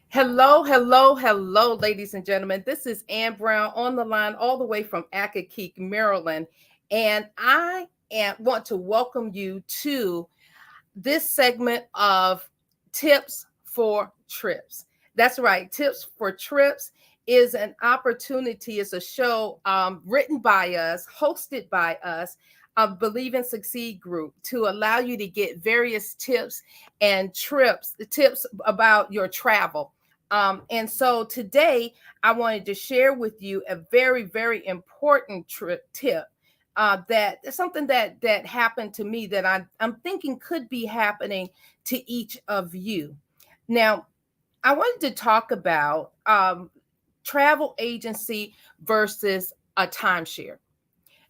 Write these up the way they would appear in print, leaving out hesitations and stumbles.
Hello, ladies and gentlemen. This is Ann Brown on the line all the way from Accokeek, Maryland. And want to welcome you to this segment of Tips for Trips. That's right. Tips for Trips is an opportunity, it's a show written by us, hosted by us, Believe and Succeed group to allow you to get various tips and tips about your travel. And so today I wanted to share with you a very, very important tip that something that happened to me that I'm thinking could be happening to each of you. Now, I wanted to talk about travel agency versus a timeshare.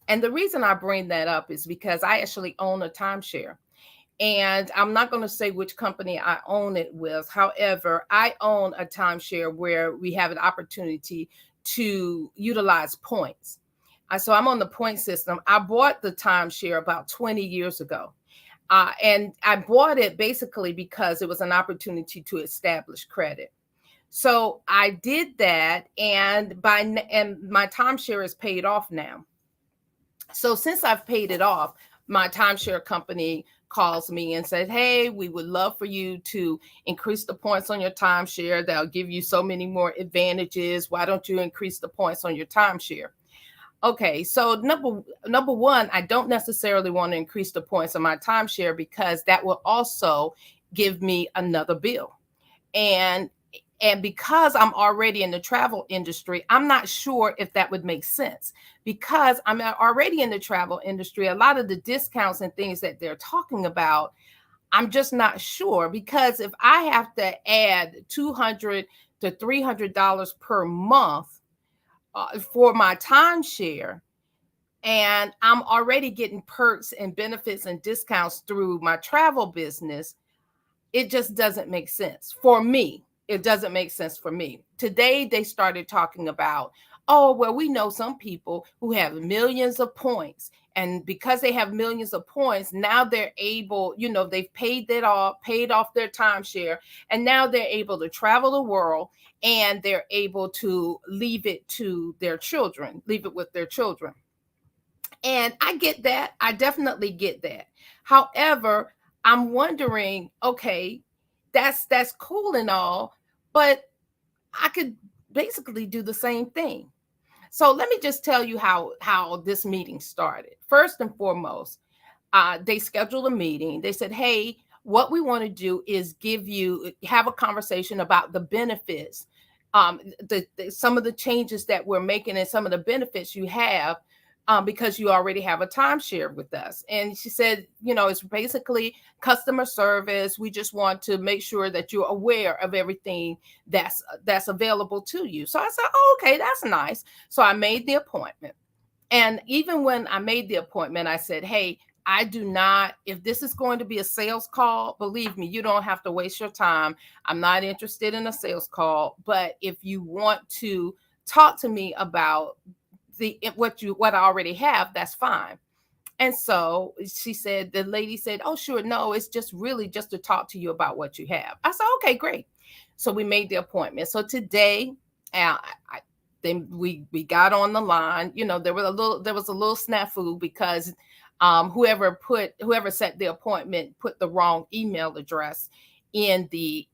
And the reason I bring that up is because I actually own a timeshare. And I'm not going to say which company I own it with. However, I own a timeshare where we have an opportunity to utilize points. So I'm on the point system. I bought the timeshare about 20 years ago. And I bought it basically because it was an opportunity to establish credit. So I did that, and my timeshare is paid off now. So since I've paid it off, my timeshare company calls me and says, hey, we would love for you to increase the points on your timeshare. That'll give you so many more advantages. Why don't you increase the points on your timeshare? Okay, so number one, I don't necessarily want to increase the points on my timeshare because that will also give me another bill. And because I'm already in the travel industry, I'm not sure if that would make sense. Because I'm already in the travel industry, a lot of the discounts and things that they're talking about, I'm just not sure. Because if I have to add $200 to $300 per month for my timeshare, and I'm already getting perks and benefits and discounts through my travel business, it just doesn't make sense for me. It doesn't make sense for me. Today, they started talking about, oh, well, we know some people who have millions of points. And because they have millions of points, now they're able, they've paid off their timeshare. And now they're able to travel the world, and they're able to leave it with their children. And I get that. I definitely get that. However, I'm wondering, okay, that's cool and all, but I could basically do the same thing. So let me just tell you how this meeting started. First and foremost, they scheduled a meeting. They said, hey, what we want to do is have a conversation about the benefits, some of the changes that we're making and some of the benefits you have because you already have a timeshare with us. And she said, it's basically customer service. We just want to make sure that you're aware of everything that's available to you. So I said, oh, okay, that's nice. So I made the appointment. And even when I made the appointment, I said, hey, I do not, if this is going to be a sales call, believe me, you don't have to waste your time. I'm not interested in a sales call. But if you want to talk to me about what I already have, that's fine. And so the lady said, oh, sure. No, it's just really just to talk to you about what you have. I said, okay, great. So we made the appointment. So today, then we got on the line. There was a little snafu because whoever set the appointment put the wrong email address in the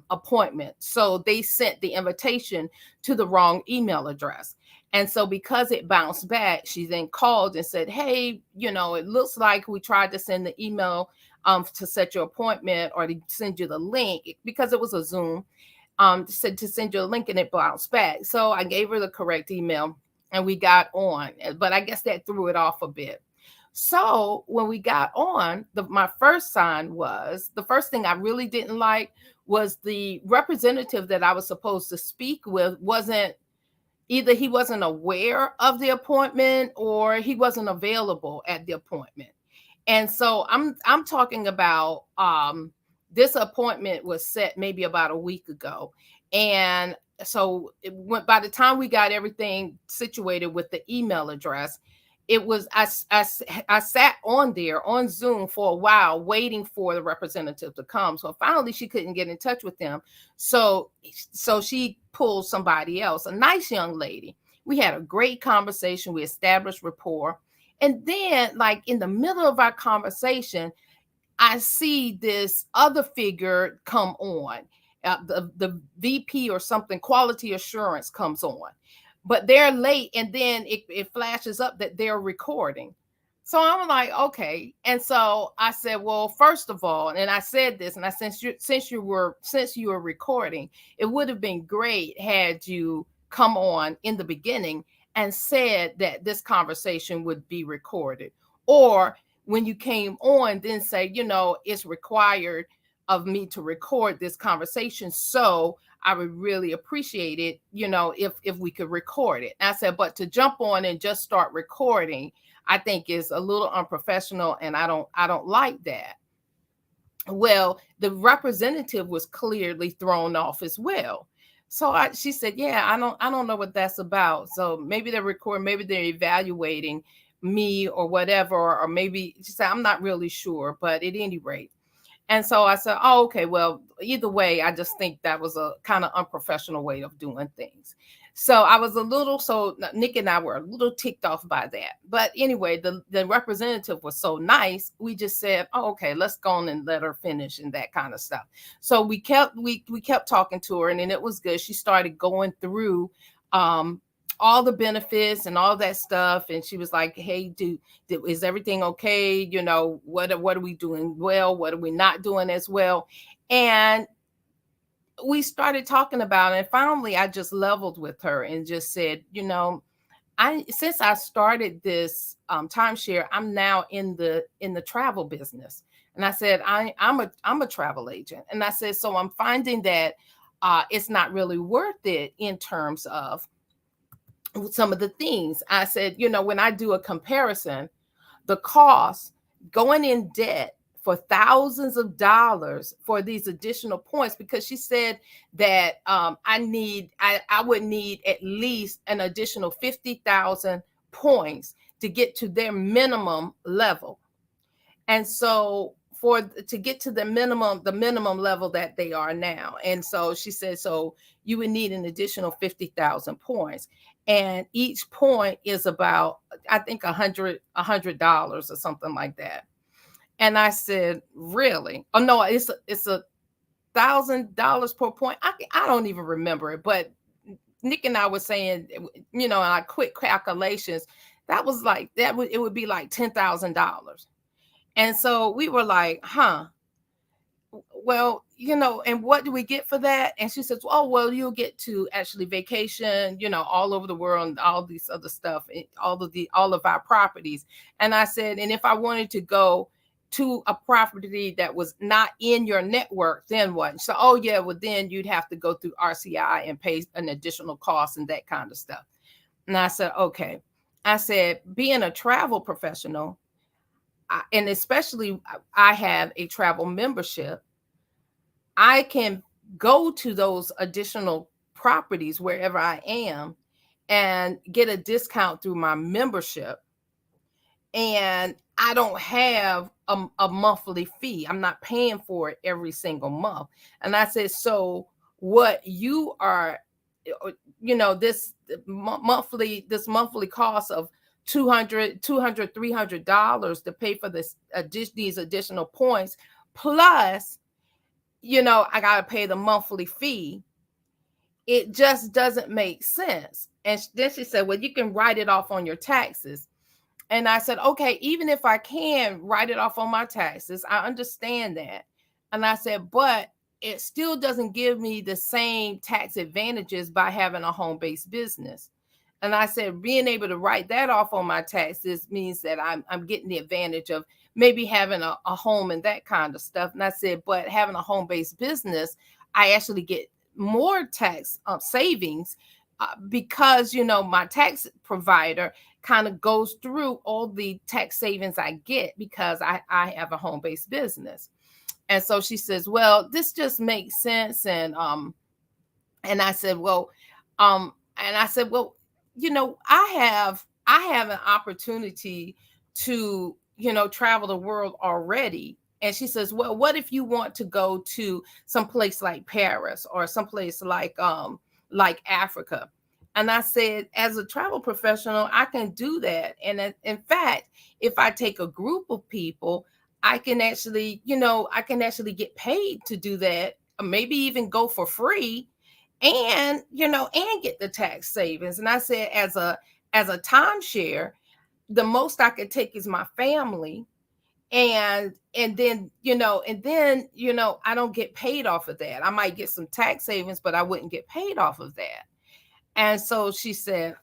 appointment. So they sent the invitation to the wrong email address. And so because it bounced back, she then called and said, hey, it looks like we tried to send the email to set your appointment or to send you the link because it was a Zoom, said to send you a link, and it bounced back. So I gave her the correct email and we got on, but I guess that threw it off a bit. So when we got on, my first sign was, the first thing I really didn't like was the representative that I was supposed to speak with either he wasn't aware of the appointment or he wasn't available at the appointment. And so I'm talking about this appointment was set maybe about a week ago. And so by the time we got everything situated with the email address, it was I sat on there on Zoom for a while waiting for the representative to come. So finally she couldn't get in touch with them. So she pulled somebody else, a nice young lady. We had a great conversation. We established rapport. And then, like in the middle of our conversation, I see this other figure come on. The VP or something, quality assurance comes on, but they're late, and then it flashes up that they're recording. So I'm like, okay. And so I said, well, first of all, and I said this, and I since you were recording, it would have been great had you come on in the beginning and said that this conversation would be recorded, or when you came on, then say, it's required of me to record this conversation. So I would really appreciate it, if we could record it. And I said, but to jump on and just start recording, I think is a little unprofessional, and I don't like that. Well, the representative was clearly thrown off as well. So she said, yeah, I don't know what that's about. So maybe they're recording, maybe they're evaluating me or whatever, or maybe she said, I'm not really sure, but at any rate. And so I said, oh, okay, well, either way, I just think that was a kind of unprofessional way of doing things. So I was so Nick and I were a little ticked off by that. But anyway, the representative was so nice. We just said, oh, okay, let's go on and let her finish and that kind of stuff. So we kept talking to her, and then it was good. She started going through all the benefits and all that stuff. And she was like, hey, is everything okay? What are we doing well? What are we not doing as well? And we started talking about it. And finally, I just leveled with her and just said, since I started this timeshare, I'm now in the travel business. And I said, I'm a travel agent. And I said, so I'm finding that it's not really worth it in terms of some of the things. I said, when I do a comparison, the cost going in debt for thousands of dollars for these additional points, because she said that I would need at least an additional 50,000 points to get to their minimum level. And so to get to the minimum level that they are now. And so she said, so you would need an additional 50,000 points. And each point is about, I think, $100 or something like that. And I said, really? Oh no, it's $1,000 per point. I don't even remember it, but Nick and I were saying, in our quick calculations, that was like it would be like $10,000. And so we were like, huh, well, and what do we get for that? And she says, oh, well, you'll get to actually vacation, all over the world, and all these other stuff, all of our properties. And I said, and if I wanted to go to a property that was not in your network, then what? So, oh yeah, well then you'd have to go through RCI and pay an additional cost and that kind of stuff. And I said, okay. I said, being a travel professional, and especially I have a travel membership, I can go to those additional properties wherever I am and get a discount through my membership. And I don't have a monthly fee. I'm not paying for it every single month. And I said, so what you are, this monthly cost of $200, $300 to pay for these additional points, plus, I got to pay the monthly fee. It just doesn't make sense. And then she said, well, you can write it off on your taxes. And I said, okay, even if I can write it off on my taxes, I understand that. And I said, but it still doesn't give me the same tax advantages by having a home-based business. And I said, being able to write that off on my taxes means that I'm getting the advantage of maybe having a home and that kind of stuff. And I said, but having a home-based business, I actually get more tax savings because, my tax provider kind of goes through all the tax savings I get because I have a home-based business. And so she says, well, this just makes sense. And I said, well, I have I have an opportunity to, travel the world already. And she says, well, what if you want to go to some place like Paris or someplace like Africa? And I said, as a travel professional, I can do that. And in fact, if I take a group of people, I can actually get paid to do that, or maybe even go for free, and and get the tax savings. And I said, as a timeshare, the most I could take is my family, and then I don't get paid off of that. I might get some tax savings, but I wouldn't get paid off of that. And so she says,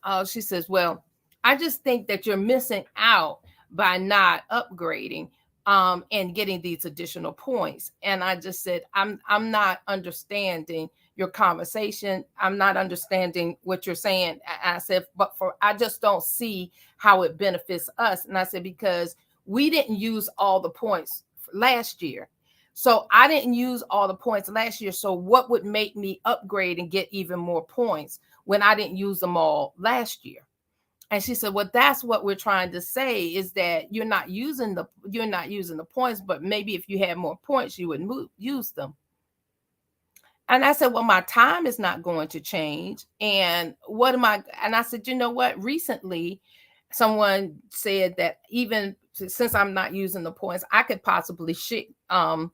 well, I just think that you're missing out by not upgrading and getting these additional points. And I just said, I'm not understanding your conversation. I'm not understanding what you're saying. I said, but I just don't see how it benefits us. And I said, because we didn't use all the points last year. So I didn't use all the points last year. So what would make me upgrade and get even more points when I didn't use them all last year? And she said, well, that's what we're trying to say, is that you're not using the points, but maybe if you had more points, you would use them. And I said, well, my time is not going to change. And I said, you know what? Recently, someone said that even since I'm not using the points, I could possibly sell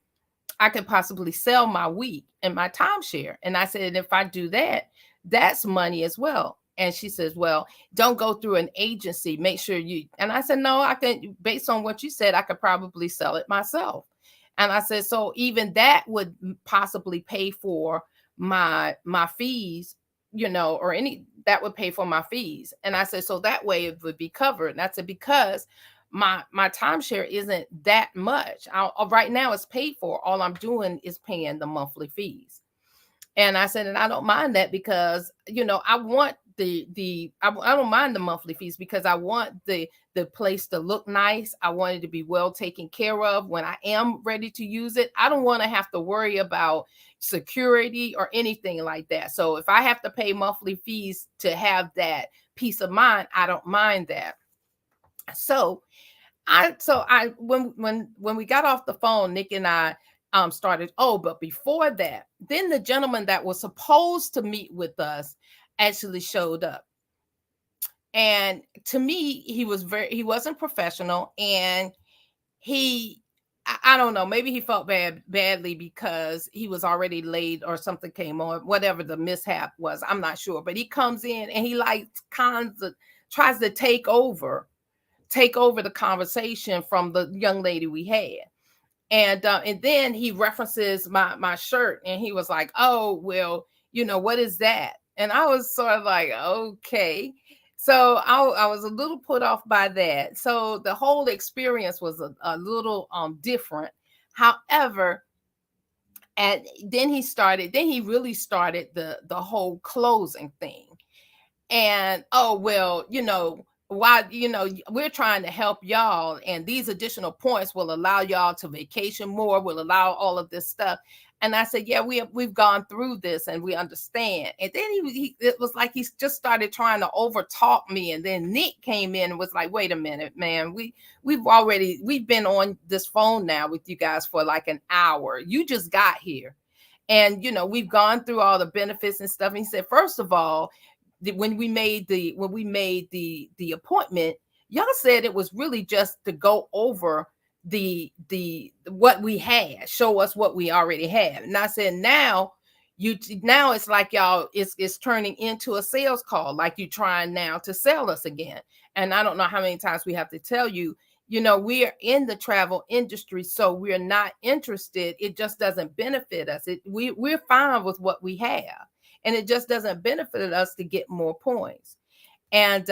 my week and my timeshare. And I said, if I do that, that's money as well. And she says, well, don't go through an agency. Make sure you. And I said, no, I can, based on what you said, I could probably sell it myself. And I said, so even that would possibly pay for my fees, or any that would pay for my fees. And I said, so that way it would be covered. And I said, because my timeshare isn't that much. Right now it's paid for. All I'm doing is paying the monthly fees. And I said, and I don't mind that, because I want I don't mind the monthly fees, because I want the place to look nice. I want it to be well taken care of when I am ready to use it. I don't want to have to worry about security or anything like that. So if I have to pay monthly fees to have that peace of mind, I don't mind that. So when we got off the phone, Nick and I started. Oh, but before that, then the gentleman that was supposed to meet with us actually showed up. And to me, he wasn't professional, and I don't know, maybe he felt badly because he was already late or something came on, whatever the mishap was. I'm not sure, but he comes in and he like tries to take over the conversation from the young lady we had. And then he references my shirt, and he was like, oh, well, what is that? And I was sort of like, okay. So I was a little put off by that. So the whole experience was a little different. However, and then he really started the whole closing thing. And oh, well, why, we're trying to help y'all, and these additional points will allow y'all to vacation more, will allow all of this stuff. And I said, yeah, we've gone through this and we understand. And then it was like he just started trying to over talk me. And then Nick came in and was like, wait a minute, man, we've been on this phone now with you guys for like an hour. You just got here. And we've gone through all the benefits and stuff. And he said, first of all, when we made the appointment, y'all said it was really just to go over the what we had, show us what we already have. And I said, now it's like y'all, it's turning into a sales call, like you trying now to sell us again. And I don't know how many times we have to tell you, we are in the travel industry, so we're not interested. It just doesn't benefit us. We're fine with what we have, and it just doesn't benefit us to get more points. And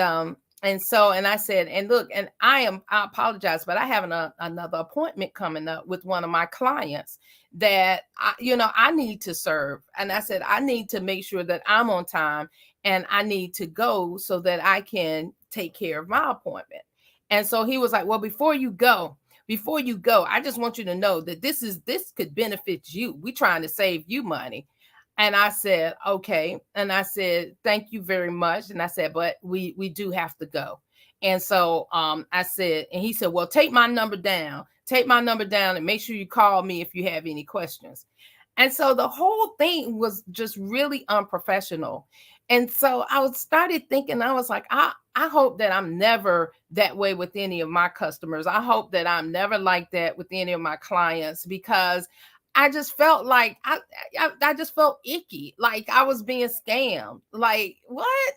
I said, and look, and I apologize, but I have another appointment coming up with one of my clients that I need to serve. And I said, I need to make sure that I'm on time, and I need to go so that I can take care of my appointment. And so he was like, well, before you go, I just want you to know that this could benefit you. We're trying to save you money. And I said, okay. And I said, thank you very much. And I said, but we do have to go. And so I said, and he said, well, take my number down. Take my number down and make sure you call me if you have any questions. And so the whole thing was just really unprofessional. And so I was started thinking, I was like, I hope that I'm never that way with any of my customers. I hope that I'm never like that with any of my clients, because I just felt like I just felt icky, like I was being scammed. Like, what?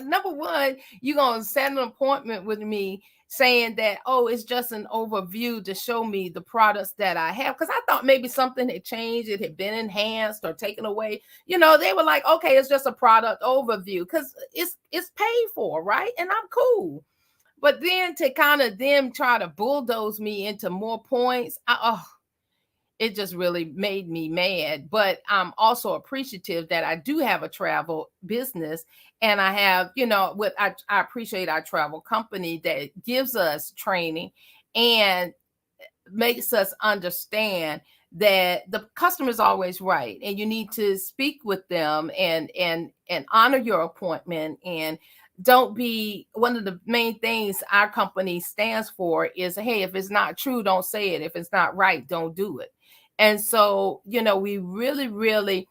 Number one, you're gonna set an appointment with me saying that, oh, it's just an overview to show me the products that I have. Because I thought maybe something had changed, it had been enhanced or taken away. They were like, okay, it's just a product overview because it's paid for, right? And I'm cool. But then to kind of them try to bulldoze me into more points, it just really made me mad. But I'm also appreciative that I do have a travel business, and I have, I appreciate our travel company that gives us training and makes us understand that the customer is always right, and you need to speak with them and honor your appointment. And don't be one of the main things our company stands for is, hey, if it's not true, don't say it. If it's not right, don't do it. And so, we really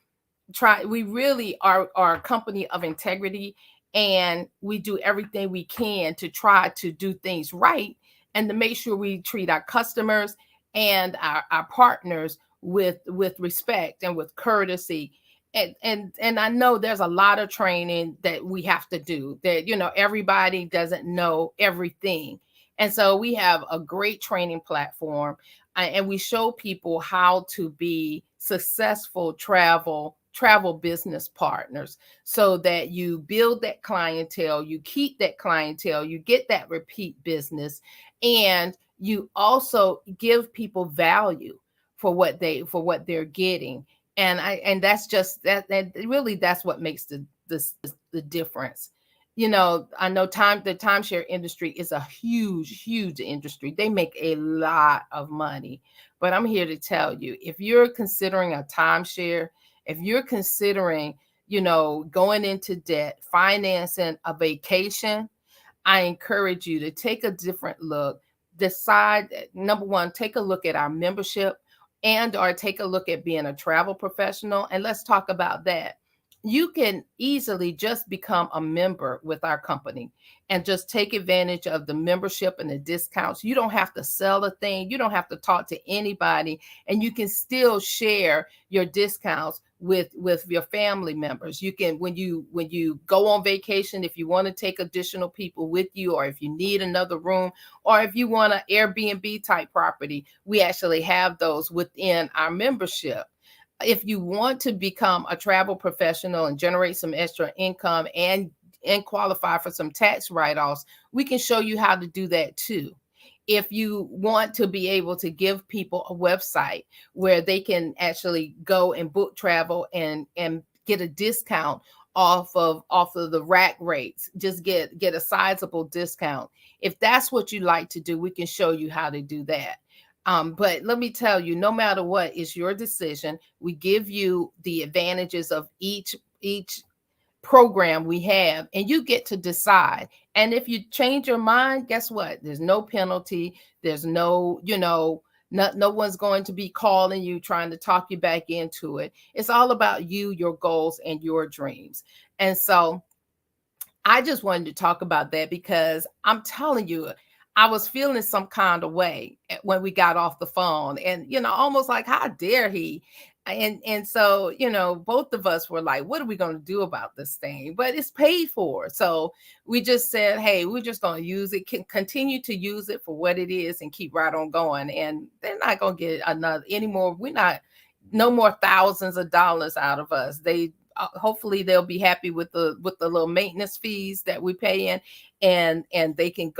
are a company of integrity, and we do everything we can to try to do things right and to make sure we treat our customers and our partners with respect and with courtesy. And I know there's a lot of training that we have to do, that everybody doesn't know everything. And so we have a great training platform, and we show people how to be successful travel business partners, so that you build that clientele, you keep that clientele, you get that repeat business, and you also give people value for what they're getting. And that's just that really, that's what makes the difference. I know the timeshare industry is a huge industry. They make a lot of money. But I'm here to tell you, if you're considering a timeshare, if you're considering, going into debt, financing a vacation, I encourage you to take a different look. Decide, number one, take a look at our membership, and or take a look at being a travel professional. And let's talk about that. You can easily just become a member with our company and just take advantage of the membership and the discounts. You don't have to sell a thing. You don't have to talk to anybody, and you can still share your discounts with your family members. You can, when you go on vacation, if you want to take additional people with you, or if you need another room, or if you want an Airbnb type property, we actually have those within our membership. If you want to become a travel professional and generate some extra income and qualify for some tax write-offs, we can show you how to do that too. If you want to be able to give people a website where they can actually go and book travel and get a discount off of the rack rates, just get a sizable discount. If that's what you like to do, we can show you how to do that. But let me tell you, no matter what, it's your decision. We give you the advantages of each program we have, and you get to decide. And if you change your mind, guess what? There's no penalty. There's no one's going to be calling you trying to talk you back into it. It's all about you, your goals, and your dreams. And so I just wanted to talk about that, because I'm telling you, I was feeling some kind of way when we got off the phone, and almost like, how dare he? And so, both of us were like, what are we going to do about this thing? But it's paid for. So we just said, hey, we're just going to use it, continue to use it for what it is, and keep right on going. And they're not going to get another anymore. No more thousands of dollars out of us. They hopefully they'll be happy with the little maintenance fees that we pay in, and they can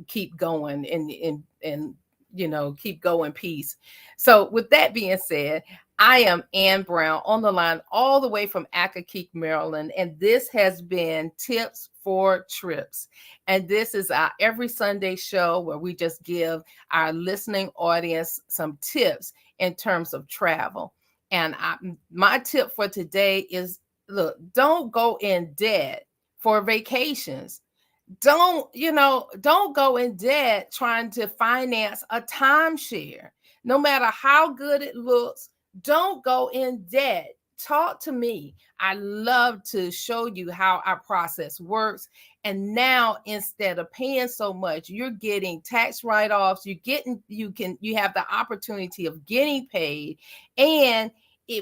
keep going and keep going peace. So with that being said, I am Ann Brown on the line all the way from Accokeek, Maryland, and this has been Tips for Trips. And this is our every Sunday show where we just give our listening audience some tips in terms of travel. And my tip for today is, look, don't go in debt for vacations. don't go in debt trying to finance a timeshare. No matter how good it looks, don't go in debt. Talk to me. I love to show you how our process works. And now instead of paying so much, you're getting tax write-offs, you have the opportunity of getting paid, and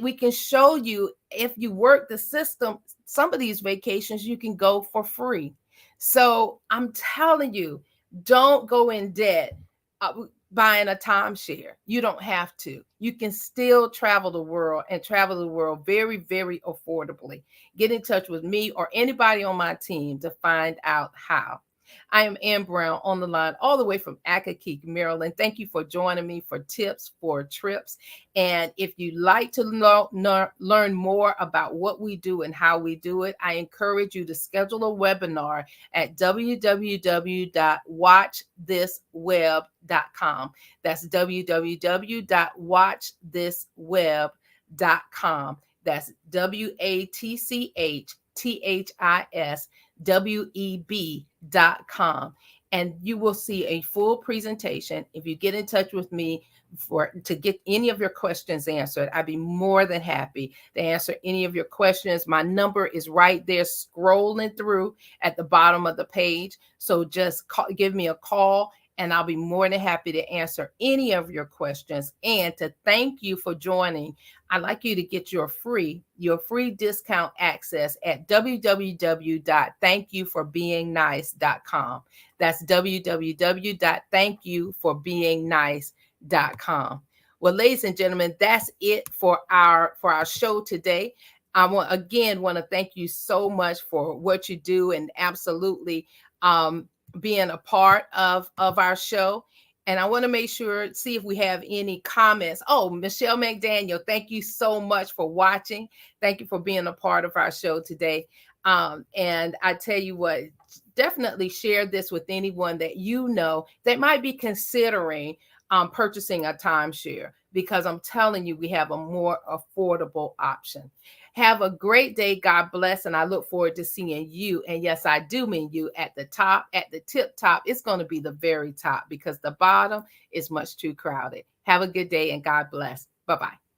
we can show you if you work the system, some of these vacations you can go for free. So I'm telling you, don't go in debt uh, buying a timeshare. You don't have to. You can still travel the world and travel the world very, very affordably. Get in touch with me or anybody on my team to find out how. I am Ann Brown on the line all the way from Accokeek, Maryland. Thank you for joining me for tips for trips. And if you'd like to learn more about what we do and how we do it, I encourage you to schedule a webinar at www.watchthisweb.com. That's www.watchthisweb.com. That's WATCHTHISWEB.com. And you will see a full presentation. If you get in touch with me to get any of your questions answered, I'd be more than happy to answer any of your questions. My number is right there scrolling through at the bottom of the page. So just give me a call and I'll be more than happy to answer any of your questions. And to thank you for joining, I'd like you to get your free discount access at www.thankyouforbeingnice.com. That's www.thankyouforbeingnice.com. Well, ladies and gentlemen, that's it for our show today. I want to thank you so much for what you do and absolutely being a part of our show. And I want to make sure, see if we have any comments. Oh, Michelle McDaniel, thank you so much for watching. Thank you for being a part of our show today. And I tell you what, definitely share this with anyone that you know that might be considering purchasing a timeshare, because I'm telling you, we have a more affordable option. Have a great day. God bless. And I look forward to seeing you. And yes, I do mean you at the top, at the tip top. It's going to be the very top, because the bottom is much too crowded. Have a good day and God bless. Bye-bye.